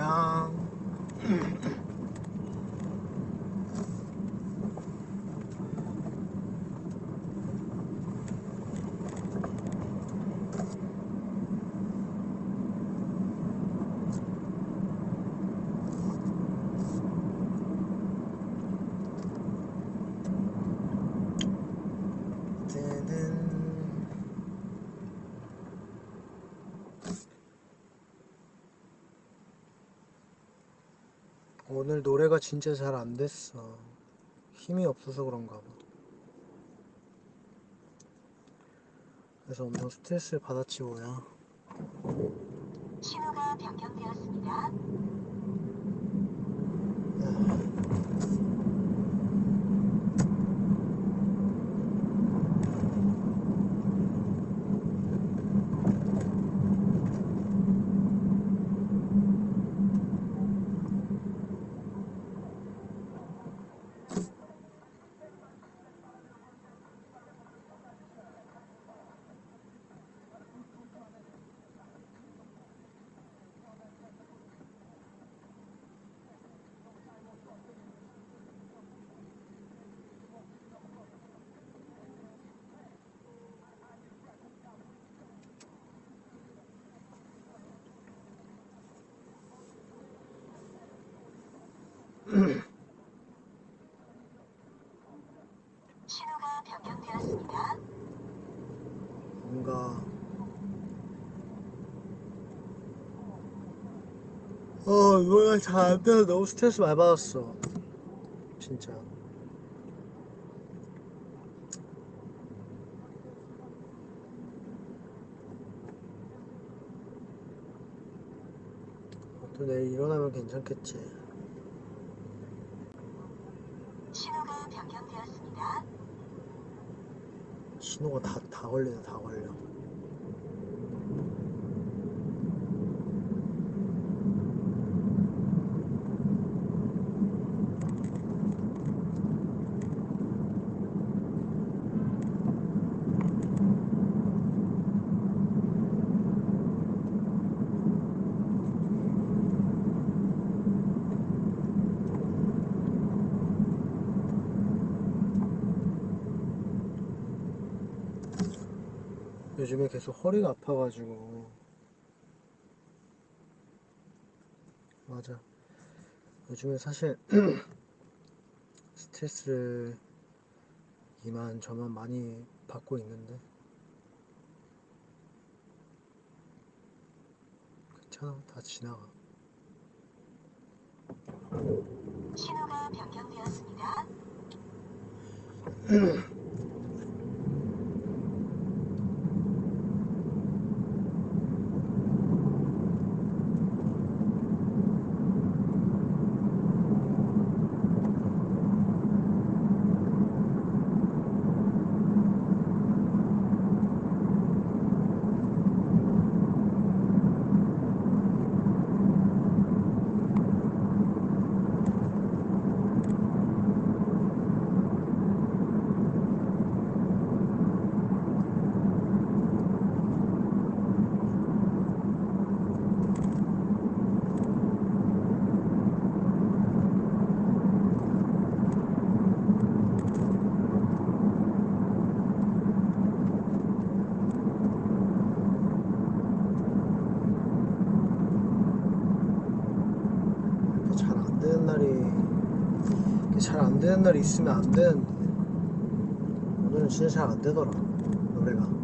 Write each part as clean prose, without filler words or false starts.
안녕. 오늘 노래가 진짜 잘 안 됐어. 힘이 없어서 그런가 봐. 그래서 엄청 스트레스를 받았지 뭐야. 신호가 변경되었습니다. 신호가 변경되었습니다. 뭔가 노래가 잘 안 돼서 너무 스트레스 많이 받았어. 진짜. 또 내일 일어나면 괜찮겠지. 신호가 변경되었습니다. 신호가 다 걸리네, 다 걸려. 요즘에 계속 허리가 아파가지고. 맞아. 요즘에 사실 스트레스를 이만저만 많이 받고 있는데 괜찮아. 다 지나가. 신호가 변경되었습니다. 잘 안 되는 잘 안 되는 날이 있으면 안 되는데 오늘은 진짜 잘 안 되더라 노래가.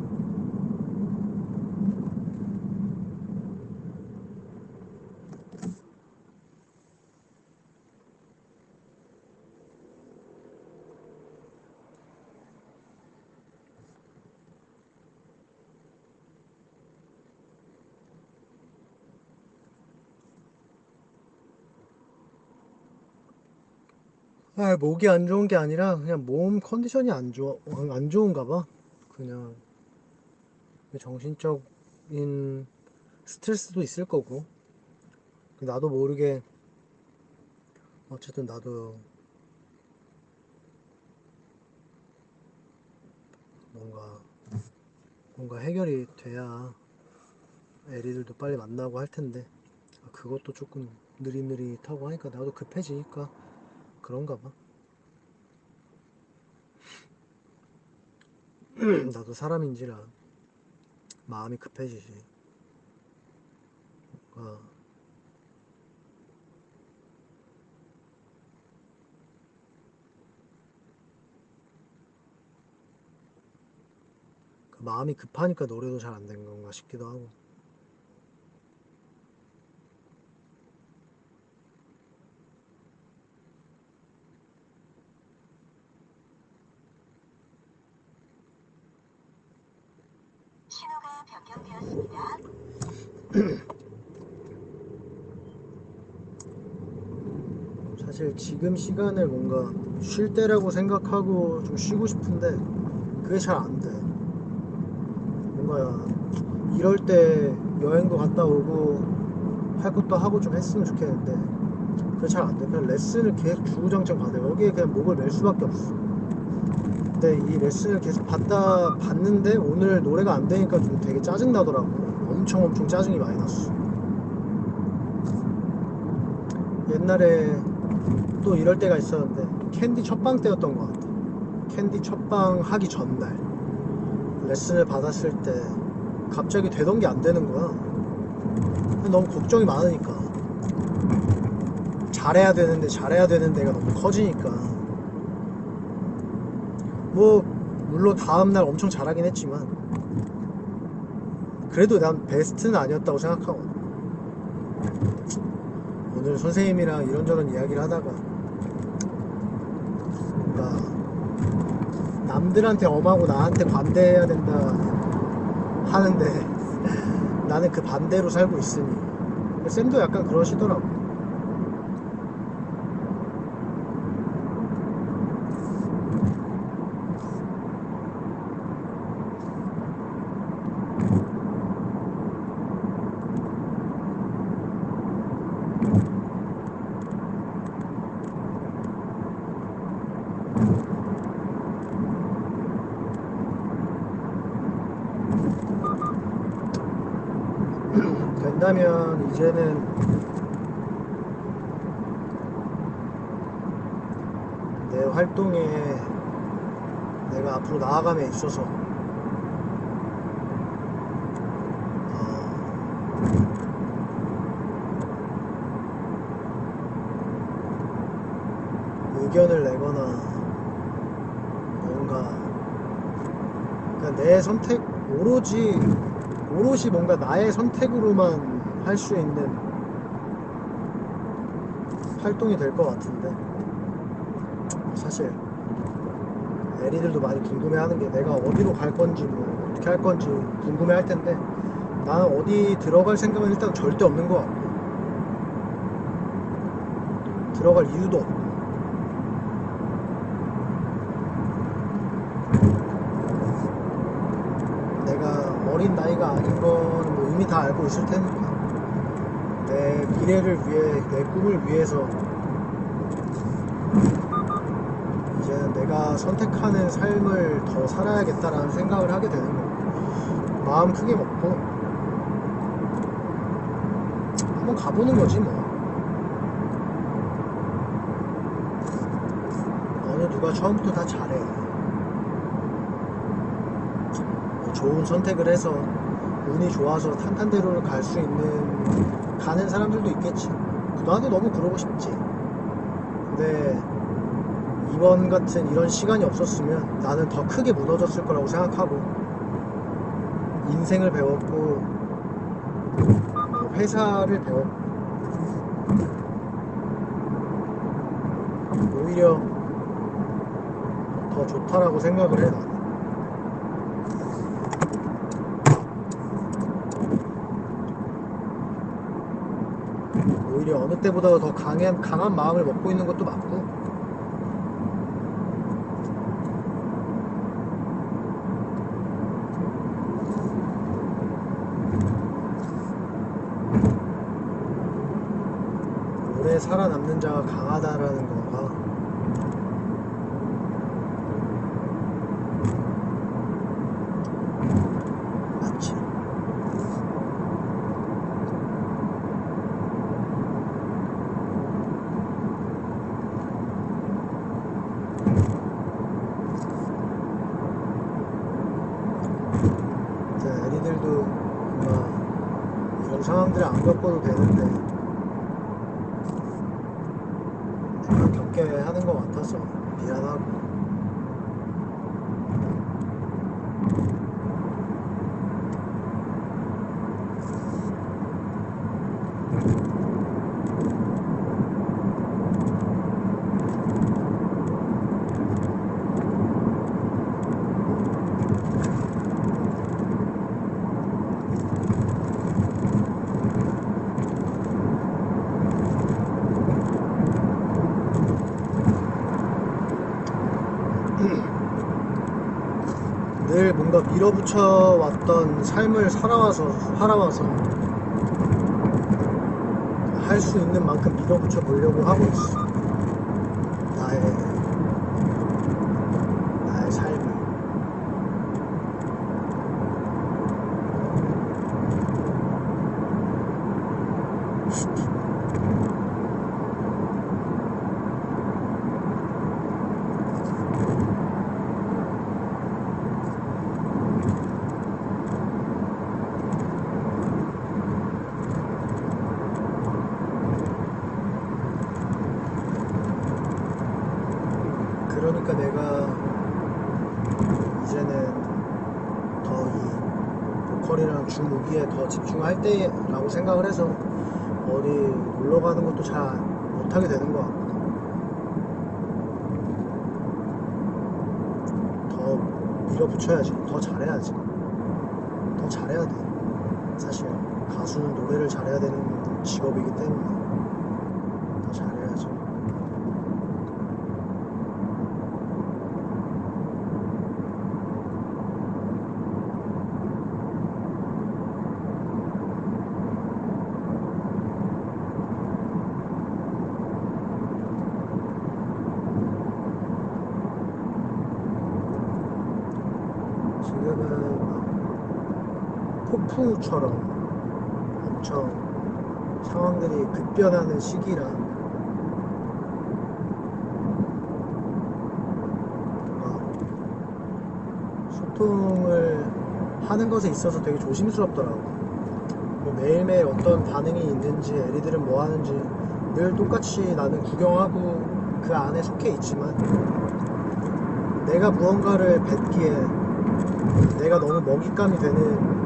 목이 안 좋은 게 아니라 그냥 몸 컨디션이 안 좋은가 봐. 그냥 정신적인 스트레스도 있을 거고. 나도 모르게 어쨌든 나도 뭔가 해결이 돼야 애리들도 빨리 만나고 할 텐데 그것도 조금 느릿느릿하고 하니까 나도 급해지니까 그런가 봐. 나도 사람인지라 마음이 급해지지. 어, 그 마음이 급하니까 노래도 잘 안 된 건가 싶기도 하고. 신호가 변경되었습니다. 사실 지금 시간을 뭔가 쉴 때라고 생각하고 좀 쉬고 싶은데 그게 잘 안 돼. 뭔가 이럴 때 여행도 갔다 오고 할 것도 하고 좀 했으면 좋겠는데 그게 잘 안 돼. 그냥 레슨을 계속 주구장창 받아. 여기에 그냥 목을 맬 수밖에 없어. 근데 이 레슨을 계속 받는데 오늘 노래가 안 되니까 좀 되게 짜증 나더라고. 엄청 짜증이 많이 났어. 옛날에 또 이럴 때가 있었는데 캔디 첫방 때였던 것 같아. 캔디 첫방 하기 전날 레슨을 받았을 때 갑자기 되던 게 안 되는 거야. 너무 걱정이 많으니까 잘해야 되는 데가 너무 커지니까 뭐 물론 다음날 엄청 잘하긴 했지만 그래도 난 베스트는 아니었다고 생각하고 오늘 선생님이랑 이런저런 이야기를 하다가 뭔가 남들한테 엄하고 나한테 관대해야 된다 하는데 나는 그 반대로 살고 있으니 쌤도 약간 그러시더라고. 된다면 이제는 내 활동에 내가 앞으로 나아감에 있어서 의견을 내거나 뭔가 그러니까 내 선택 오롯이 뭔가 나의 선택으로만 할 수 있는 활동이 될 것 같은데 사실 애리들도 많이 궁금해하는 게 내가 어디로 갈 건지 뭐 어떻게 할 건지 궁금해할 텐데 나는 어디 들어갈 생각은 일단 절대 없는 것 같고 들어갈 이유도 없고 내가 어린 나이가 아닌 거는 뭐 이미 다 알고 있을 테니까 내 미래를 위해 내 꿈을 위해서 이제는 내가 선택하는 삶을 더 살아야겠다라는 생각을 하게 되는 거고 마음 크게 먹고 한번 가보는 거지 뭐. 어느 누가 처음부터 다 잘해. 뭐 좋은 선택을 해서 운이 좋아서 탄탄대로를 갈 수 있는 가는 사람들도 있겠지. 나도 너무 그러고 싶지. 근데 이번 같은 이런 시간이 없었으면 나는 더 크게 무너졌을 거라고 생각하고 인생을 배웠고 회사를 배웠고 오히려 더 좋다라고 생각을 해 나는. 오히려 어느 때보다 더 강한 마음을 먹고 있는 것도 맞고 오래 살아남는 자가 강하다라는 거가 맞지. 상황들을 안 겪어도 되는데 내가 겪게 하는 것 같아서 미안하고. 늘 뭔가 밀어붙여 왔던 삶을 살아와서 할 수 있는 만큼 밀어붙여 보려고 하고 있어. 나의 삶을. 그러니까 내가 이제는 더 이 보컬이랑 주무기에 더 집중할 때라고 생각을 해서 어디 놀러 가는 것도 잘 못하게 되는 것 같고, 더 밀어붙여야지, 더 잘해야지, 더 잘해야 돼. 사실 가수는 노래를 잘해야 되는 직업이기 때문에 더 잘해야지. 지금은 막 폭풍우처럼 엄청 상황들이 급변하는 시기라 뭔가 소통을 하는 것에 있어서 되게 조심스럽더라고. 뭐 매일매일 어떤 반응이 있는지, 애리들은 뭐 하는지 늘 똑같이 나는 구경하고 그 안에 속해 있지만, 내가 무언가를 뱉기에 내가 너무 먹잇감이 되는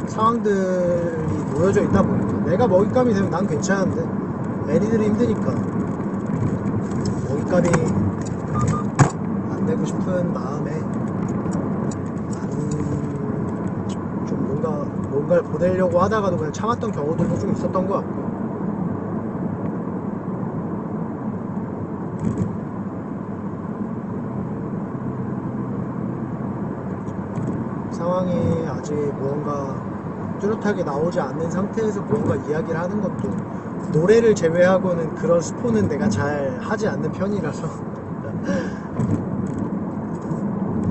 상황들이 놓여져 있다 보니까, 내가 먹잇감이 되면 난 괜찮은데 애리들이 힘드니까 먹잇감이 안 되고 싶은 마음에 나는 좀 뭔가를 보내려고 하다가도 그냥 참았던 경우들도 좀 있었던 것 같고. 상황이 아직 무언가 뚜렷하게 나오지 않는 상태에서 무언가 이야기를 하는 것도, 노래를 제외하고는 그런 스포는 내가 잘 하지 않는 편이라서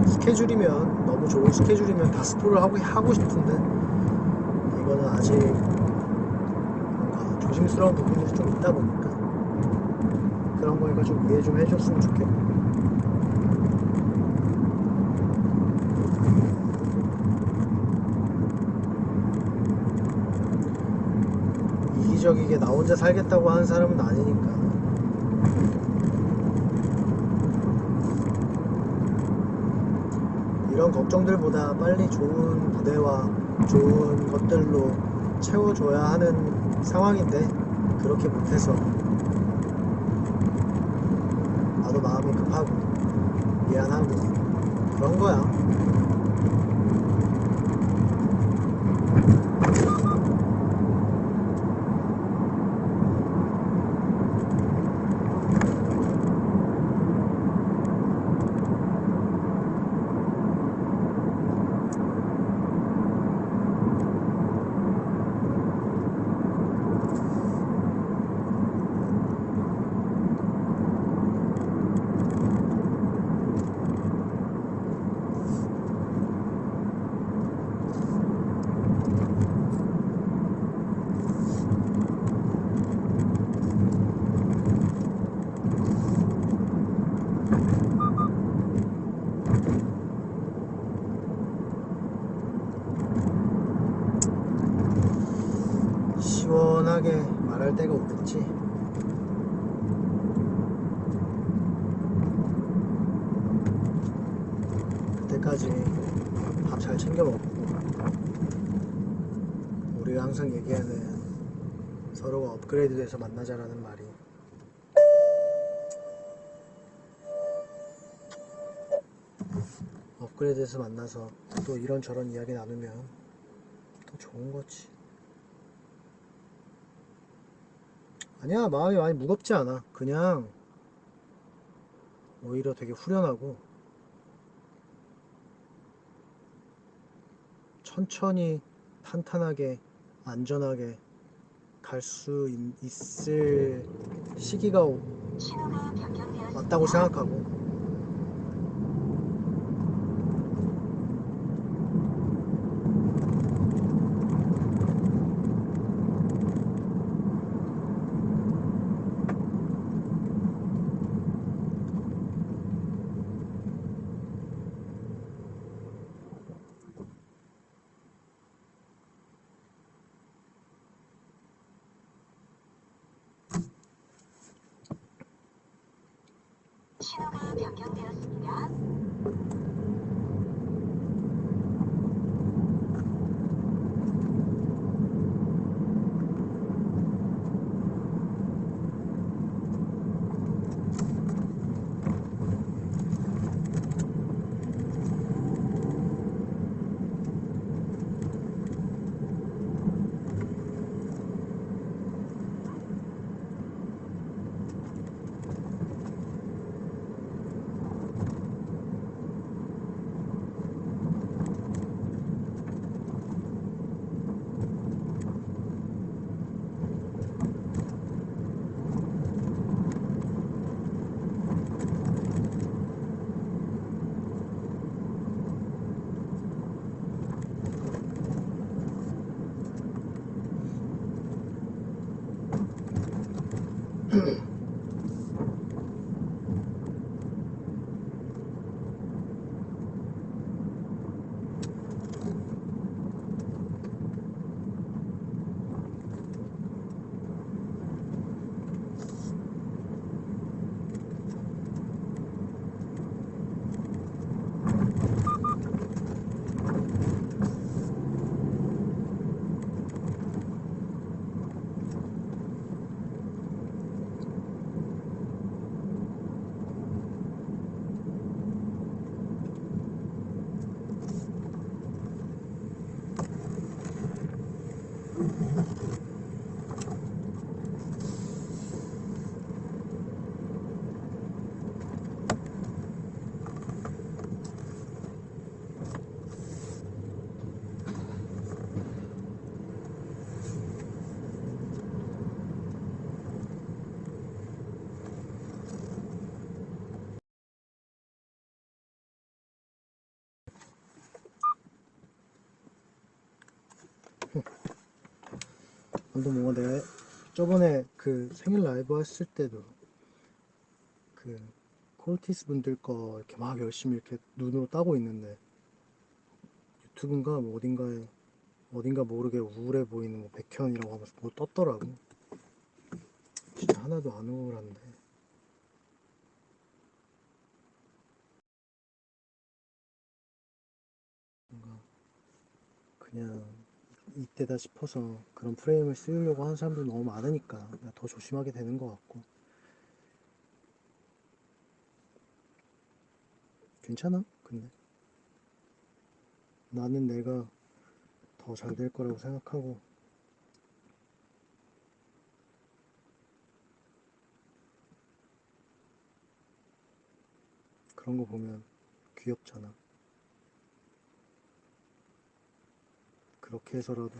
스케줄이면, 너무 좋은 스케줄이면 다 스포를 하고 싶은데, 이거는 아직 뭔가 조심스러운 부분이 좀 있다 보니까 그런 거니까 좀 이해 좀 해줬으면 좋겠고. 이기적이게 나 혼자 살겠다고 하는 사람은 아니니까. 이런 걱정들보다 빨리 좋은 무대와 좋은 것들로 채워줘야 하는 상황인데 그렇게 못해서 나도 마음이 급하고 미안하고 그런 거야. 편하게 말할 때가 오겠지. 그때까지 밥 잘 챙겨 먹고 우리가 항상 얘기하는 서로가 업그레이드 돼서 만나자라는 말이 업그레이드 돼서 만나서 또 이런저런 이야기 나누면 더 좋은 거지. 아니야, 마음이 많이 무겁지 않아. 그냥 오히려 되게 후련하고 천천히 탄탄하게 안전하게 갈 수 있을 시기가 신호가 변경되었습니다. 왔다고 생각하고 신호가 변경되었습니다. 아무튼 뭔가 내가 저번에 그 생일 라이브 했을 때도 그 콜티스 분들 거 이렇게 막 열심히 이렇게 눈으로 따고 있는데 유튜브인가 뭐 어딘가 모르게 우울해 보이는 뭐 백현이라고 하면서 뭐 떴더라고. 진짜 하나도 안 우울한데 뭔가 그냥 이때다 싶어서 그런 프레임을 쓰려고 하는 사람들 너무 많으니까 내가 더 조심하게 되는 것 같고. 괜찮아. 근데 나는 내가 더 잘 될 거라고 생각하고 그런 거 보면 귀엽잖아. 그렇게 해서라도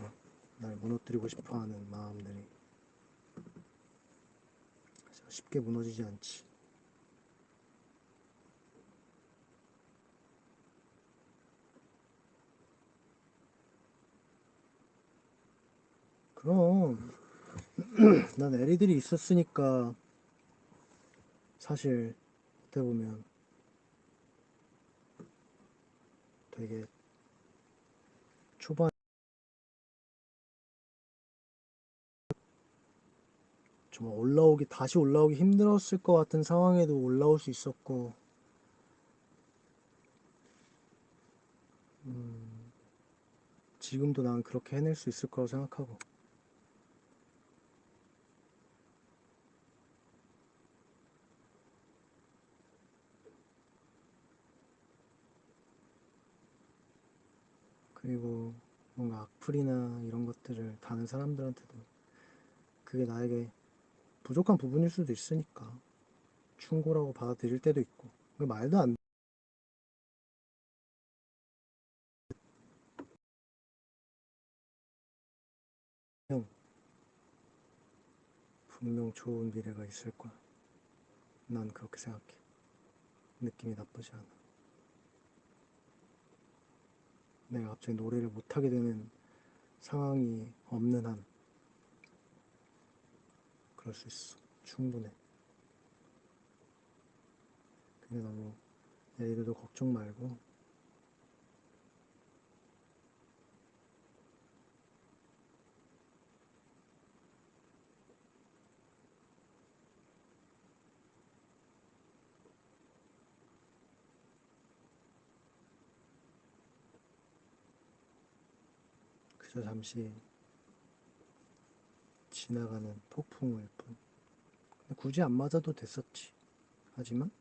날 무너뜨리고 싶어 하는 마음들이 쉽게 무너지지 않지. 그럼 난 애리들이 있었으니까 사실 어떻게 보면 되게 초반 다시 올라오기 힘들었을 것 같은 상황에도 올라올 수 있었고, 지금도 난 그렇게 해낼 수 있을 거라고 생각하고. 그리고 뭔가 악플이나 이런 것들을 다는 사람들한테도 그게 나에게 부족한 부분일 수도 있으니까 충고라고 받아들일 때도 있고, 그 말도 안 되면 분명 좋은 미래가 있을 거야. 난 그렇게 생각해. 느낌이 나쁘지 않아. 내가 갑자기 노래를 못하게 되는 상황이 없는 한 그럴 수 있어. 충분해. 그게 너무 애들도 걱정 말고. 그저 잠시 지나가는 폭풍일 뿐. 굳이 안 맞아도 됐었지. 하지만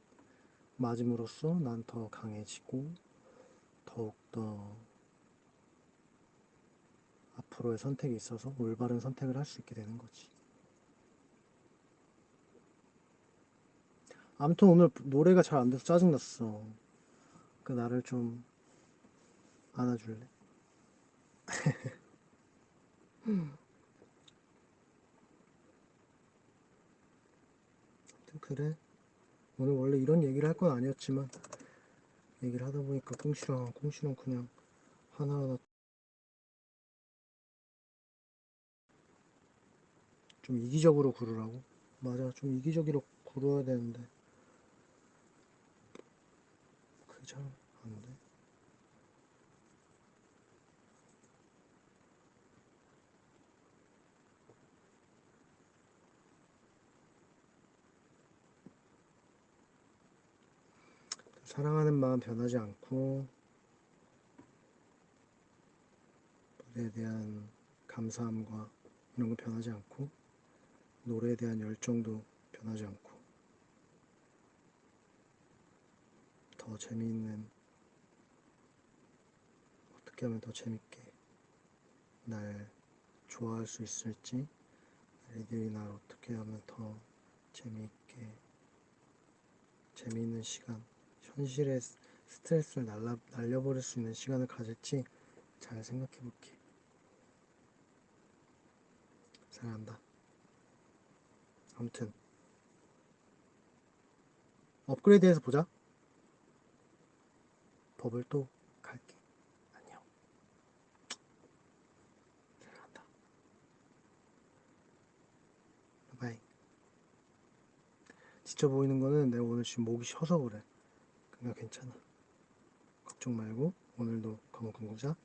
맞음으로써 난 더 강해지고 더욱더 앞으로의 선택에 있어서 올바른 선택을 할 수 있게 되는 거지. 아무튼 오늘 노래가 잘 안 돼서 짜증났어. 그 나를 좀 안아줄래? 아무튼 그래. 오늘 원래 이런 얘기를 할 건 아니었지만 얘기를 하다 보니까 꽁시렁 그냥 하나하나 좀 이기적으로 구르라고. 맞아, 좀 이기적으로 구르어야 되는데 그게 잘 안 돼. 사랑하는 마음 변하지 않고 무대에 대한 감사함과 이런 거 변하지 않고 노래에 대한 열정도 변하지 않고 더 재미있는, 어떻게 하면 더 재밌게 날 좋아할 수 있을지, 애들이 날 어떻게 하면 더 재미있게, 재미있는 시간, 현실의 스트레스를 날려버릴 수 있는 시간을 가질지 잘 생각해 볼게. 사랑한다. 아무튼 업그레이드해서 보자. 버블 또 갈게. 안녕. 사랑한다. 바이. 지쳐 보이는 거는 내가 오늘 지금 목이 쉬어서 그래. 그냥 괜찮아. 걱정 말고 오늘도 건강 꾸자.